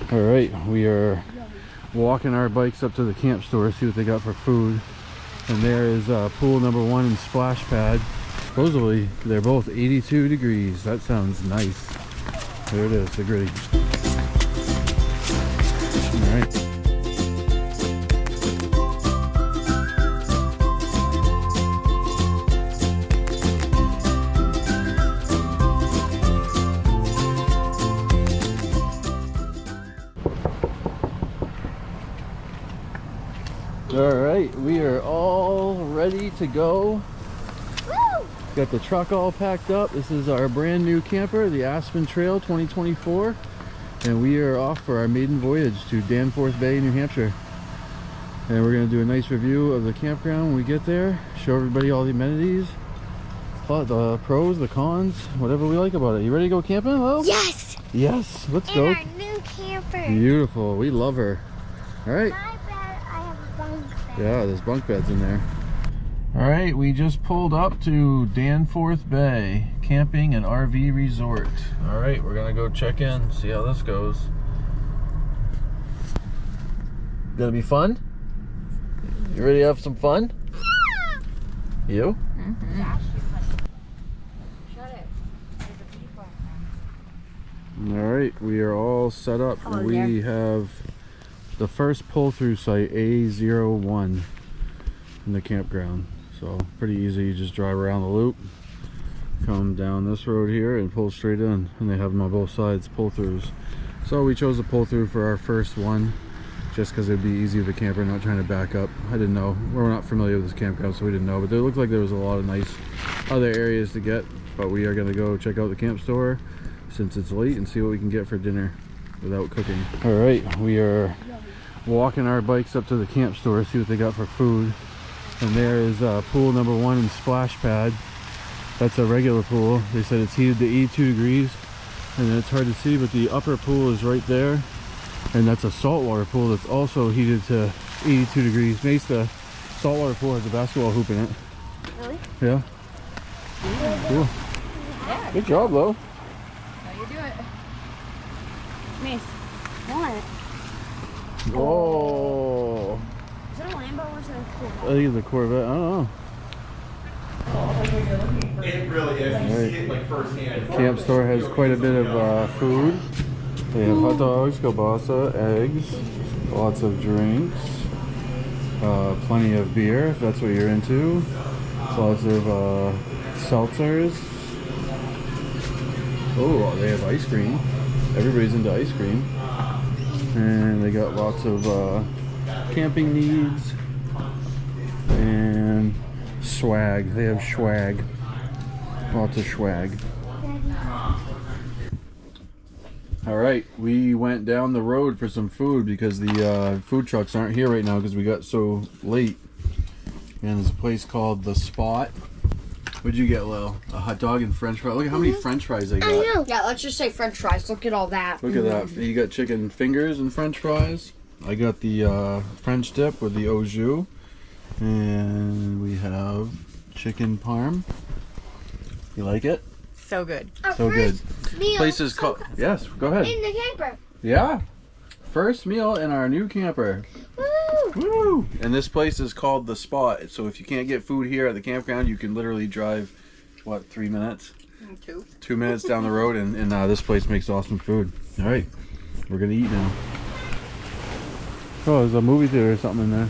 All right, we are walking our bikes up to the camp store, see what they got for food. And there is pool number 1 and splash pad. Supposedly they're both 82 degrees. That sounds nice. There it is, the gritty. All right. Alright, we are all ready to go. Woo! Got the truck all packed up. This is our brand new camper, the Aspen Trail 2024. And we are off for our maiden voyage to Danforth Bay, New Hampshire. And we're going to do a nice review of the campground when we get there. Show everybody all the amenities, the pros, the cons, whatever we like about it. You ready to go camping, Lil? Yes! Yes, let's and go. Our new camper. Beautiful, we love her. Alright. Yeah, there's bunk beds in there. All right, we just pulled up to Danforth Bay Camping and RV Resort. All right, we're gonna go check in, see how this goes. Gonna be fun? You ready to have some fun? Yeah. You? Mm-hmm. Shut it. All right, we are all set up. Hello, we have the first pull-through site, A01, in the campground. So pretty easy, you just drive around the loop, come down this road here and pull straight in, and they have them on both sides, pull-throughs. So we chose a pull-through for our first one, just because it'd be easy with a camper, not trying to back up. I didn't know, we're not familiar with this campground, so we didn't know, but it looked like there was a lot of nice other areas to get. But we are gonna go check out the camp store since it's late and see what we can get for dinner without cooking. All right, we are walking our bikes up to the camp store, see what they got for food. And there is pool number 1 and splash pad. That's a regular pool. They said it's heated to 82 degrees, and it's hard to see, but the upper pool is right there, and that's a saltwater pool that's also heated to 82 degrees. Mace, the saltwater pool has a basketball hoop in it. Really? Yeah. Cool. Yeah. Good job, Lo. How you do it? Mace. What? Whoa. Is it a Lambo or is it a Corvette? I think it's a Corvette. I don't know. It really is. You see it like firsthand. Camp store has quite a bit of food. They have hot dogs, kielbasa, eggs, lots of drinks, plenty of beer if that's what you're into, lots of seltzers. Oh, they have ice cream. Everybody's into ice cream. And they got lots of camping needs and swag. They have swag. Lots of swag. Alright, we went down the road for some food because the food trucks aren't here right now because we got so late. And there's a place called The Spot. What'd you get, Lil? A hot dog and french fries. Look at how many french fries they got. I know. Yeah, let's just say french fries. Look at all that. Look at that. You got chicken fingers and french fries. I got the French dip with the au jus. And we have chicken parm. You like it? So good. So good. Meal. Place is called... Yes, go ahead. In the camper. Yeah. First meal in our new camper. Woo! Woo! And this place is called The Spot. So if you can't get food here at the campground, you can literally drive, what, 3 minutes? 2. 2 minutes down the road, and this place makes awesome food. All right, we're gonna eat now. Oh, there's a movie theater or something in there.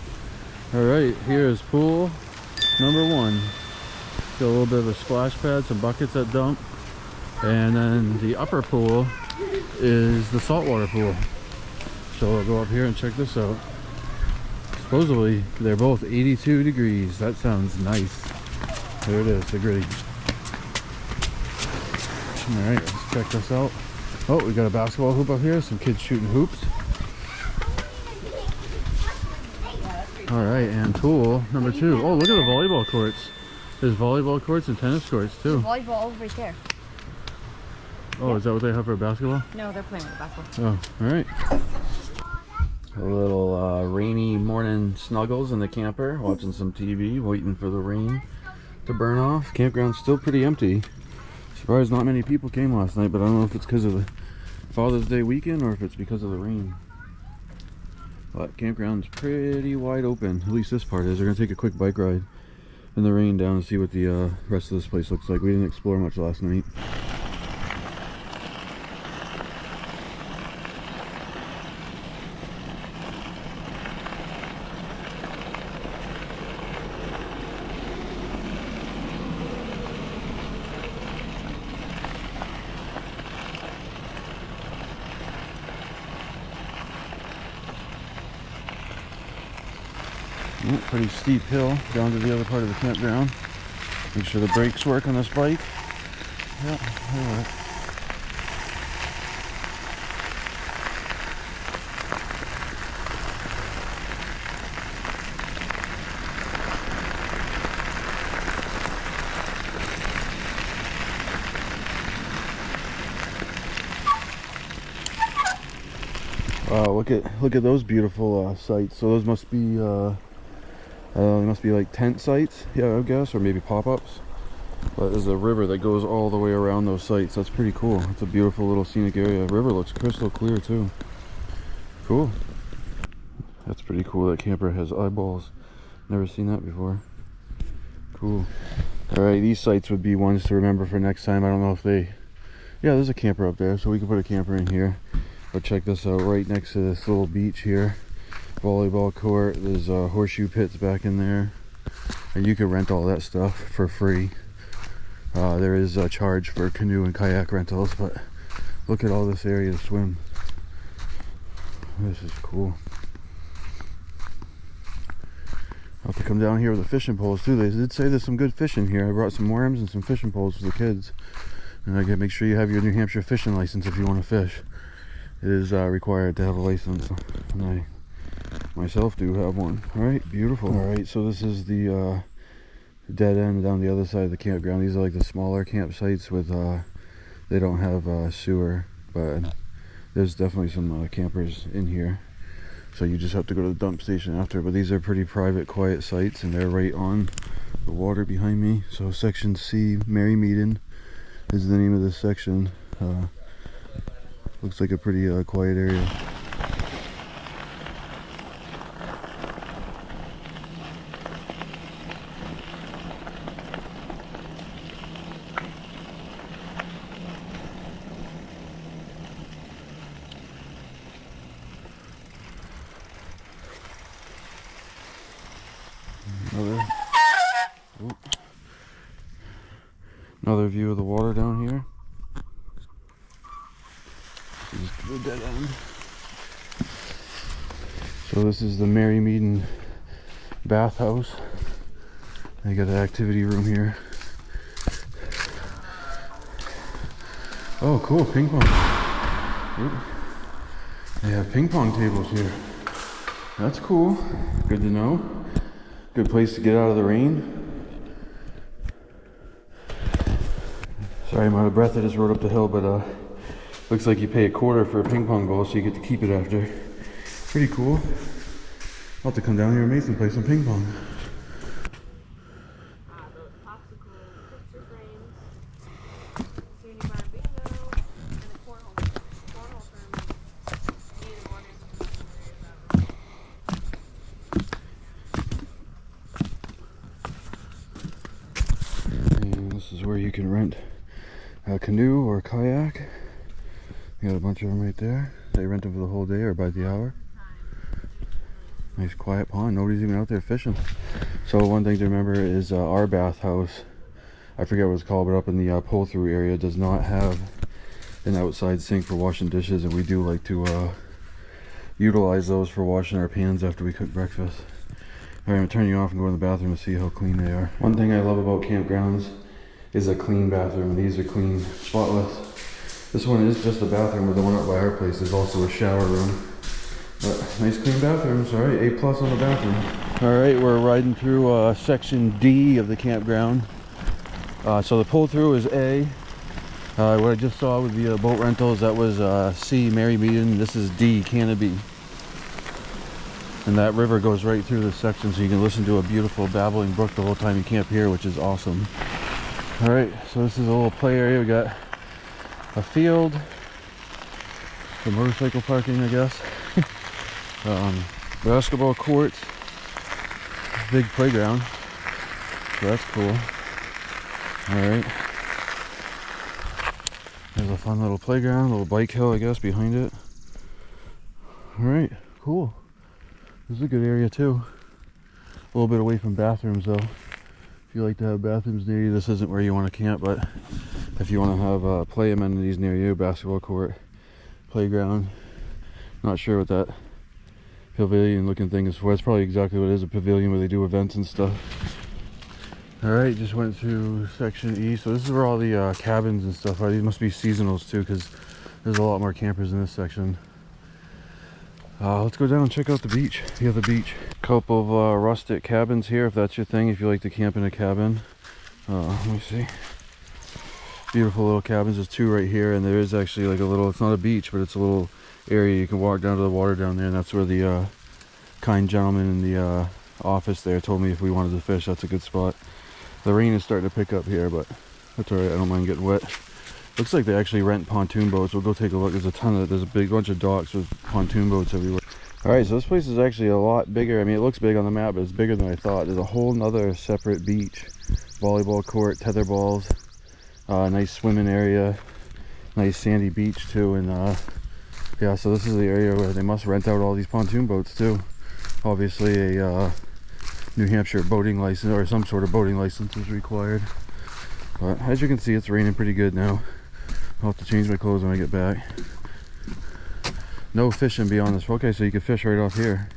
All right, here is pool number 1. Got a little bit of a splash pad, some buckets that dump, and then the upper pool is the saltwater pool. So we'll go up here and check this out. Supposedly they're both 82 degrees. That sounds nice. There it is, the gritty. All right, let's check this out. Oh, we got a basketball hoop up here. Some kids shooting hoops. All right, and pool number 2. Oh, look at the volleyball courts. There's volleyball courts and tennis courts too. Volleyball over right there. Oh, is that what they have for basketball? No, they're playing with the basketball. Oh, all right. A little rainy morning snuggles in the camper, watching some TV, waiting for the rain to burn off. Campground's still pretty empty. Surprised not many people came last night, but I don't know if it's because of the Father's Day weekend or if it's because of the rain. But campground's pretty wide open. At least this part is. We're gonna take a quick bike ride in the rain down and see what the rest of this place looks like. We didn't explore much last night. Pretty steep hill down to the other part of the campground. Make sure the brakes work on this bike. Yeah, they work. Look at those beautiful sites. So those must be they must be like tent sites, yeah, I guess, or maybe pop-ups. But there's a river that goes all the way around those sites. That's pretty cool. It's a beautiful little scenic area. The river looks crystal clear too. Cool. That's pretty cool. That camper has eyeballs. Never seen that before. Cool. Alright, these sites would be ones to remember for next time. I don't know if they... Yeah, there's a camper up there, so we can put a camper in here. But check this out, right next to this little beach here. Volleyball court, there's horseshoe pits back in there, and you can rent all that stuff for free. There is a charge for canoe and kayak rentals, but look at all this area to swim. This is cool. I'll have to come down here with the fishing poles too. They did say there's some good fishing here. I brought some worms and some fishing poles for the kids. And I gotta make sure you have your New Hampshire fishing license if you want to fish. It is required to have a license, and I myself do have one. Alright, beautiful. Alright, so this is the dead end down the other side of the campground. These are like the smaller campsites with they don't have sewer, but there's definitely some campers in here, so you just have to go to the dump station after. But these are pretty private, quiet sites, and they're right on the water behind me. So section C, Mary Meaden, is the name of this section. Looks like a pretty quiet area. Another view of the water down here. This is the dead end. So this is the Mary Meaden bathhouse. They got an activity room here. Oh, cool, ping pong. Ooh. They have ping pong tables here. That's cool. Good to know. Good place to get out of the rain. Sorry, I'm out of breath. I just rode up the hill, but looks like you pay $1/4 for a ping pong ball, so you get to keep it after. Pretty cool. I'll have to come down here and Mason play some ping pong. Those popsicle picture frames, Senior Bar Bingo, and the cornhole tournament. Neither one is And this is where you can rent a canoe or a kayak. You got a bunch of them right there. They rent them for the whole day or by the hour. Nice quiet pond. Nobody's even out there fishing. So one thing to remember is our bathhouse, I forget what it's called, but up in the pull-through area, does not have an outside sink for washing dishes, and we do like to utilize those for washing our pans after we cook breakfast. Alright, I'm gonna turn you off and go in the bathroom to see how clean they are. One thing I love about campgrounds is a clean bathroom. These are clean, spotless. This one is just a bathroom, but the one up by our place is also a shower room. But nice clean bathrooms. Alright, A+ on the bathroom. Alright, we're riding through section D of the campground. So the pull-through is A. What I just saw with the boat rentals, that was C, Mary Meaden. This is D, Canopy. And that river goes right through this section, so you can listen to a beautiful babbling brook the whole time you camp here, which is awesome. Alright, so this is a little play area. We got a field, for motorcycle parking, I guess. Basketball courts, big playground, so that's cool. Alright, there's a fun little playground, little bike hill I guess behind it. Alright, cool. This is a good area too. A little bit away from bathrooms though. If you like to have bathrooms near you, this isn't where you want to camp, but if you want to have play amenities near you, basketball court, playground, not sure what that pavilion looking thing is for. It's probably exactly what it is, a pavilion where they do events and stuff. Alright, just went through section E. So this is where all the cabins and stuff are. These must be seasonals too, because there's a lot more campers in this section. Let's go down and check out the beach. You have the beach. Couple of rustic cabins here, if that's your thing, if you like to camp in a cabin. Let me see. Beautiful little cabins. There's two right here, and there is actually like a little, it's not a beach, but it's a little area you can walk down to the water down there, and that's where the kind gentleman in the office there told me if we wanted to fish, that's a good spot. The rain is starting to pick up here, but that's alright, I don't mind getting wet. Looks like they actually rent pontoon boats. We'll go take a look. There's a big bunch of docks with pontoon boats everywhere. Alright, so this place is actually a lot bigger. I mean, it looks big on the map, but it's bigger than I thought. There's a whole nother separate beach, volleyball court, tether balls, nice swimming area, nice sandy beach too, and yeah, so this is the area where they must rent out all these pontoon boats too. Obviously a New Hampshire boating license or some sort of boating license is required. But as you can see, it's raining pretty good now. I'll have to change my clothes when I get back. No fishing beyond this. Okay, so you can fish right off here.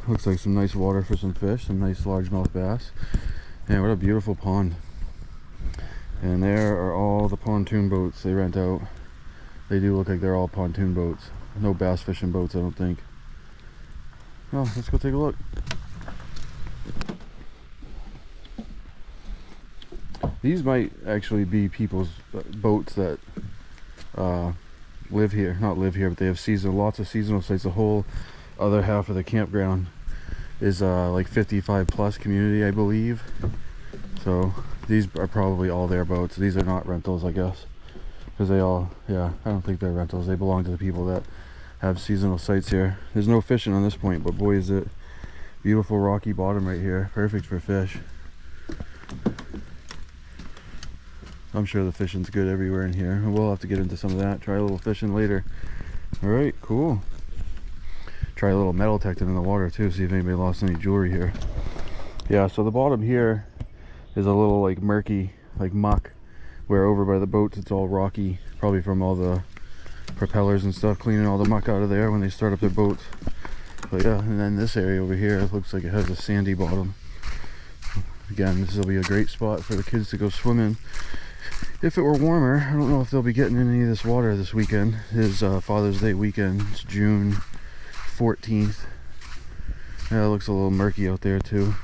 Looks like some nice water for some fish, some nice largemouth bass. And what a beautiful pond. And there are all the pontoon boats they rent out. They do look like they're all pontoon boats. No bass fishing boats, I don't think. Well, let's go take a look. These might actually be people's boats that live here. Not live here, but they have lots of seasonal sites. The whole other half of the campground is like 55 plus community, I believe. So these are probably all their boats. These are not rentals, I guess. Because they all, yeah, I don't think they're rentals. They belong to the people that have seasonal sites here. There's no fishing on this point, but boy is it beautiful rocky bottom right here. Perfect for fish. I'm sure the fishing's good everywhere in here. We'll have to get into some of that. Try a little fishing later. Alright, cool. Try a little metal detecting in the water too, see if anybody lost any jewelry here. Yeah, so the bottom here is a little like murky, like muck, where over by the boats it's all rocky, probably from all the propellers and stuff, cleaning all the muck out of there when they start up their boats. But yeah, and then this area over here, it looks like it has a sandy bottom. Again, this will be a great spot for the kids to go swimming. If it were warmer, I don't know if they'll be getting in any of this water this weekend. It is Father's Day weekend. It's June 14th. Yeah, it looks a little murky out there too.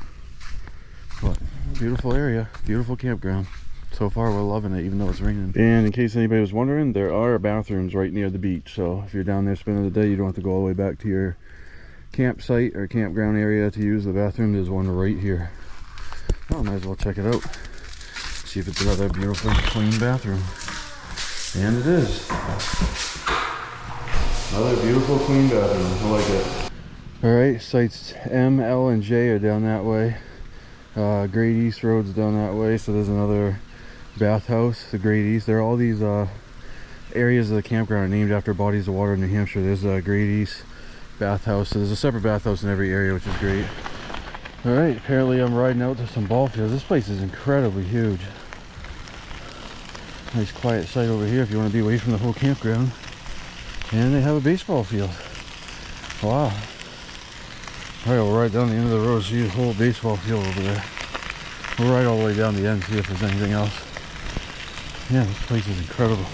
But beautiful area, beautiful campground. So far we're loving it, even though it's raining. And in case anybody was wondering, there are bathrooms right near the beach. So if you're down there spending the day, you don't have to go all the way back to your campsite or campground area to use the bathroom. There's one right here. Oh, might as well check it out. See if it's another beautiful clean bathroom. And it is. Another beautiful clean bathroom. I like it. Alright, sites M, L, and J are down that way. Great East Road's down that way, so there's another bathhouse, the Great East. There are all these areas of the campground are named after bodies of water in New Hampshire. There's a Great East bathhouse, so there's a separate bathhouse in every area, which is great. Alright, apparently I'm riding out to some ball fields. This place is incredibly huge. Nice quiet site over here if you want to be away from the whole campground. And they have a baseball field. Wow. Alright, we'll ride down the end of the road, see the whole baseball field over there. We'll ride all the way down the end, see if there's anything else. Yeah, this place is incredible.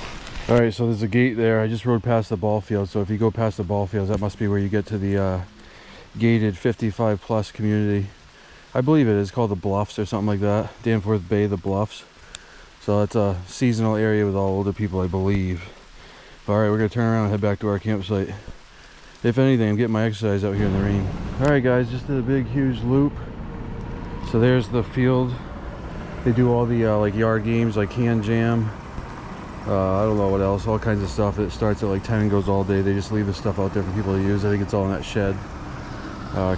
Alright, so there's a gate there. I just rode past the ball field, so if you go past the ball fields, that must be where you get to the gated 55 plus community. I believe it is called the Bluffs or something like that. Danforth Bay, the Bluffs. So it's a seasonal area with all older people, I believe. Alright, we're going to turn around and head back to our campsite. If anything, I'm getting my exercise out here in the rain. Alright guys, just did a big huge loop. So there's the field. They do all the like yard games like Can Jam, I don't know what else, all kinds of stuff. It starts at like 10 and goes all day. They just leave the stuff out there for people to use. I think it's all in that shed.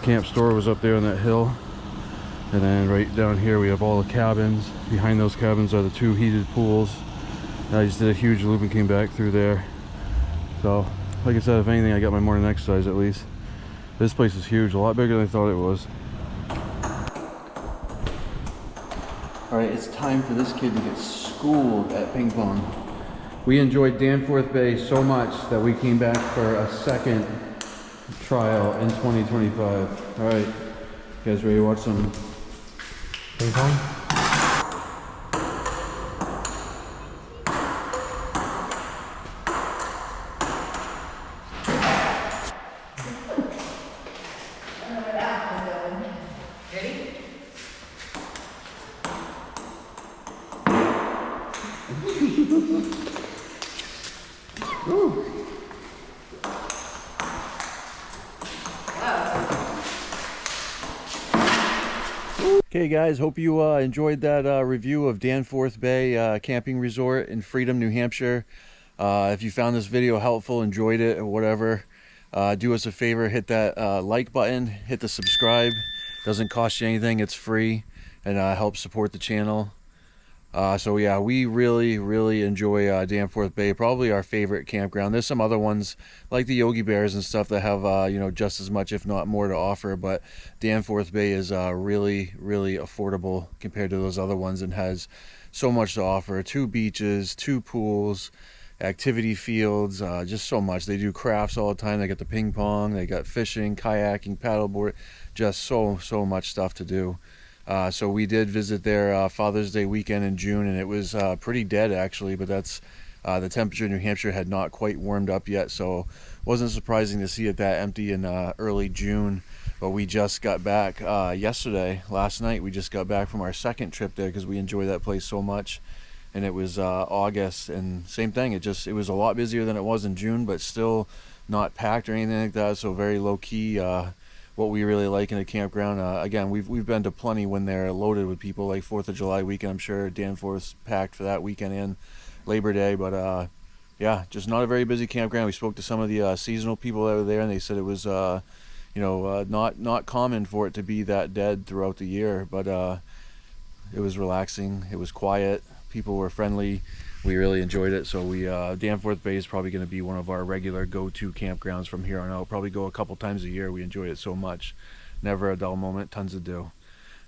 Camp store was up there on that hill. And then right down here we have all the cabins. Behind those cabins are the 2 heated pools. I just did a huge loop and came back through there. So, like I said, if anything, I got my morning exercise at least. This place is huge, a lot bigger than I thought it was. Alright, it's time for this kid to get schooled at ping pong. We enjoyed Danforth Bay so much that we came back for a second trial in 2025. Alright, you guys ready to watch some ping pong? Okay guys, hope you enjoyed that review of Danforth Bay Camping Resort in Freedom, New Hampshire. If you found this video helpful, enjoyed it, or whatever, do us a favor, hit that like button, hit the subscribe. Doesn't cost you anything, it's free, and helps support the channel. So yeah, we really enjoy Danforth Bay, probably our favorite campground. There's some other ones like the Yogi Bears and stuff that have you know, just as much if not more to offer, but Danforth Bay is really affordable compared to those other ones and has so much to offer. 2 beaches, 2 pools, activity fields, just so much. They do crafts all the time. They got the ping pong, they got fishing, kayaking, paddleboard, just so much stuff to do. So we did visit their Father's Day weekend in June, and it was pretty dead actually, but that's the temperature in New Hampshire had not quite warmed up yet, so wasn't surprising to see it that empty in early June. But we just got back last night we just got back from our second trip there because we enjoy that place so much. And it was August, and same thing, it was a lot busier than it was in June, but still not packed or anything like that, so very low-key. What we really like in a campground. Again, we've been to plenty when they're loaded with people, like 4th of July weekend. I'm sure Danforth's packed for that weekend and Labor Day, but yeah, just not a very busy campground. We spoke to some of the seasonal people that were there, and they said it was you know, not common for it to be that dead throughout the year, but it was relaxing, it was quiet, people were friendly. We really enjoyed it. So we Danforth Bay is probably going to be one of our regular go-to campgrounds from here on out. Probably go a couple times a year. We enjoyed it so much. Never a dull moment, tons to do.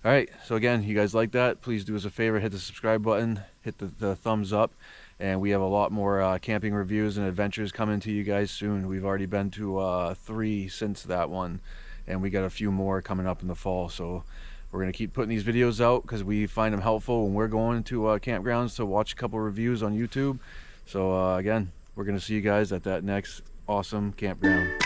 All right, so again, you guys like that, please do us a favor, hit the subscribe button, hit the thumbs up, and we have a lot more camping reviews and adventures coming to you guys soon. We've already been to 3 since that one, and we got a few more coming up in the fall. So we're going to keep putting these videos out because we find them helpful when we're going to campgrounds to watch a couple reviews on YouTube. So again, we're going to see you guys at that next awesome campground.